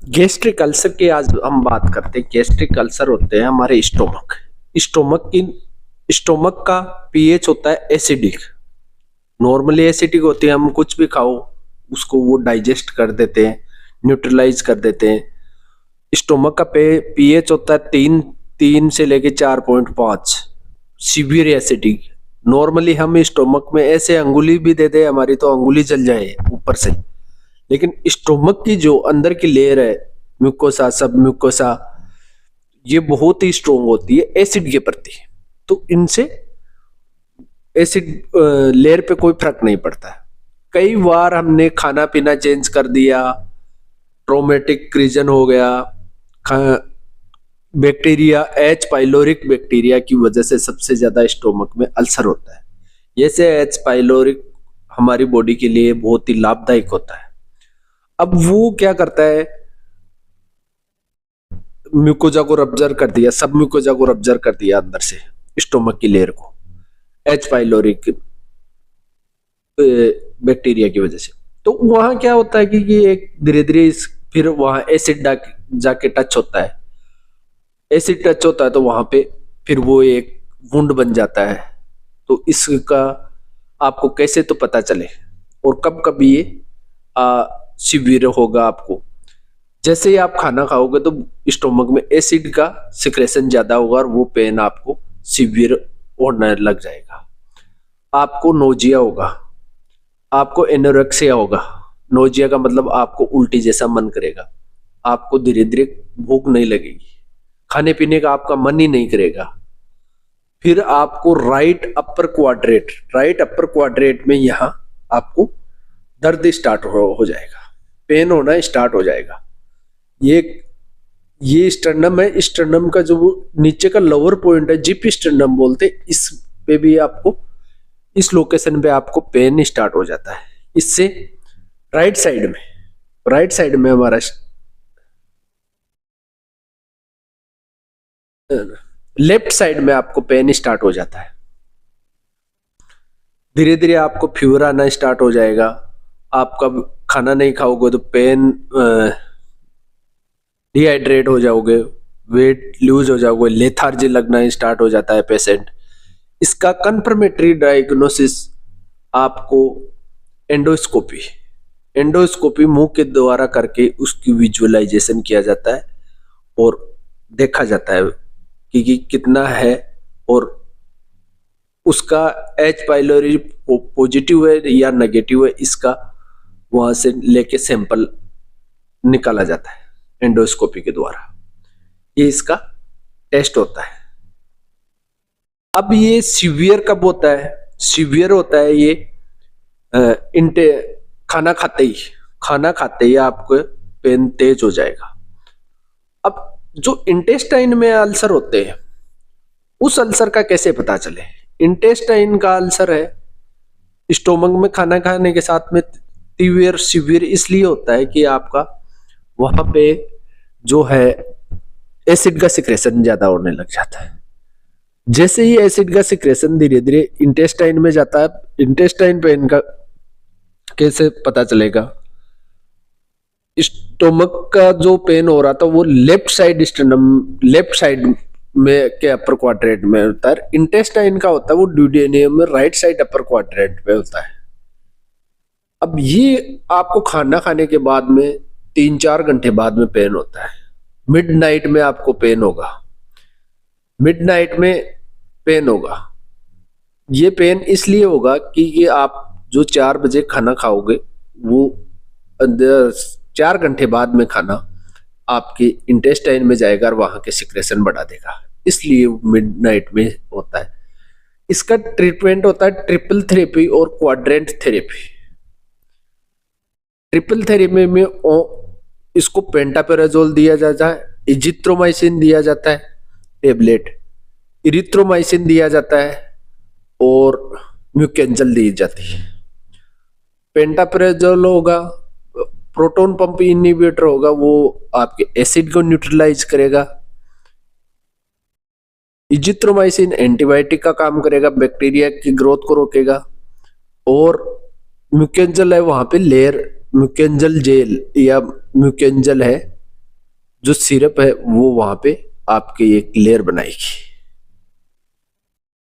Gastric ulcer की आज हम बात करते हैं। गैस्ट्रिक अल्सर होते हैं हमारे स्टोमक का पीएच होता है एसिडिक। नॉर्मली एसिडिक होती है, हम कुछ भी खाओ उसको वो डाइजेस्ट कर देते हैं, न्यूट्रलाइज कर देते हैं। स्टोमक का पीएच होता है 3 से लेके 4.5, सीवियर एसिडिक। नॉर्मली हम स्टोमक में ऐसे अंगुली भी दे दे हमारी तो अंगुली जल जाए ऊपर से, लेकिन स्टोमक की जो अंदर की लेयर है, म्यूकोसा, सब म्यूकोसा, ये बहुत ही स्ट्रोंग होती है एसिड के प्रति। तो इनसे एसिड लेयर पे कोई फर्क नहीं पड़ता है। कई बार हमने खाना पीना चेंज कर दिया, ट्रोमेटिक रीजन हो गया, बैक्टीरिया एच पाइलोरिक बैक्टीरिया की वजह से सबसे ज्यादा स्टोमक में अल्सर होता है। जैसे एच पाइलोरिक हमारी बॉडी के लिए बहुत ही लाभदायक होता है। अब वो क्या करता है, म्यूकोजा को रब्जर कर दिया, सब म्यूकोजा को रब्जर कर दिया अंदर से स्टोमक की लेयर को, एच पाइलोरिक बैक्टीरिया की वजह से। तो वहां क्या होता है कि ये एक धीरे धीरे फिर वहां एसिड जाके टच होता है। एसिड टच होता है तो वहां पे फिर वो एक वुंड बन जाता है। तो इसका आपको कैसे तो पता चले और कब कब ये सीवियर होगा आपको। जैसे ही आप खाना खाओगे तो स्टोमक में एसिड का सिक्रेशन ज्यादा होगा और वो पेन आपको सीवियर होने लग जाएगा। आपको नोजिया होगा, आपको एनोरेक्सिया होगा। नोजिया का मतलब आपको उल्टी जैसा मन करेगा, आपको धीरे धीरे भूख नहीं लगेगी, खाने पीने का आपका मन ही नहीं करेगा। फिर आपको राइट अपर क्वाड्रेट में यहाँ आपको दर्द स्टार्ट हो जाएगा, पेन होना स्टार्ट हो जाएगा। ये स्टर्नम है, स्टर्नम का जो नीचे का लोअर पॉइंट है, जिप स्टर्नम बोलते, इस पे भी आपको, इस लोकेशन पे आपको पेन स्टार्ट हो जाता है। इससे राइट साइड में हमारा लेफ्ट साइड में आपको पेन स्टार्ट हो जाता है। धीरे धीरे आपको फीवर आना स्टार्ट हो जाएगा। आपका खाना नहीं खाओगे तो पेन, डिहाइड्रेट हो जाओगे, वेट लूज हो जाओगे, लेथार्जी लगना स्टार्ट हो जाता है पेशेंट। इसका कंफर्मेटरी डायग्नोसिस आपको एंडोस्कोपी मुंह के द्वारा करके उसकी विजुअलाइजेशन किया जाता है और देखा जाता है कि कितना है और उसका एच पाइलोरी पॉजिटिव है या नेगेटिव है, इसका वहां से लेके सैंपल निकाला जाता है एंडोस्कोपी के द्वारा। ये इसका टेस्ट होता है। अब ये सीवियर कब होता है? सीवियर होता है ये खाना खाते ही आपको पेन तेज हो जाएगा। अब जो इंटेस्टाइन में अल्सर होते हैं, उस अल्सर का कैसे पता चले? इंटेस्टाइन का अल्सर है, स्टोमक में खाना खाने के साथ में सीवियर इसलिए होता है कि आपका वहां पे जो है एसिड का सिक्रेशन ज्यादा होने लग जाता है। जैसे ही एसिड का सिक्रेशन धीरे धीरे इंटेस्टाइन में जाता है, इंटेस्टाइन पेन का कैसे पता चलेगा? स्टोमक का जो पेन हो रहा था वो लेफ्ट साइड में के अपर क्वाड्रेंट में होता है। इंटेस्टाइन का होता है वो ड्यूडेनियम में राइट साइड अपर क्वाड्रेंट में होता है। अब ये आपको खाना खाने के बाद में 3-4 घंटे बाद में पेन होता है। मिडनाइट में आपको पेन होगा, ये पेन इसलिए होगा कि ये आप जो 4 बजे खाना खाओगे वो 4 घंटे बाद में खाना आपके इंटेस्टाइन में जाएगा और वहां के सिक्रेशन बढ़ा देगा, इसलिए मिडनाइट में होता है। इसका ट्रीटमेंट होता है ट्रिपल थेरेपी और क्वाड्रेंट थेरेपी। ट्रिपल थेरेपी में इसको पेंटापेराजोल दिया जाता है, इजिथ्रोमाइसिन दिया जाता है टेबलेट, इरिथ्रोमाइसिन दिया जाता है और म्यूकेंजल दी जाती है। पेंटापेराजोल होगा, प्रोटोन पंप इनहिबिटर होगा, वो आपके एसिड को न्यूट्रलाइज करेगा। इजिथ्रोमाइसिन एंटीबायोटिक का काम करेगा, बैक्टीरिया की ग्रोथ को रोकेगा। और म्यूकेंजल है, वहां पे लेयर म्यूकेंजल जेल या म्यूकेंजल है, जो सिरप है वो वहां पे आपकी एक लेयर बनाएगी।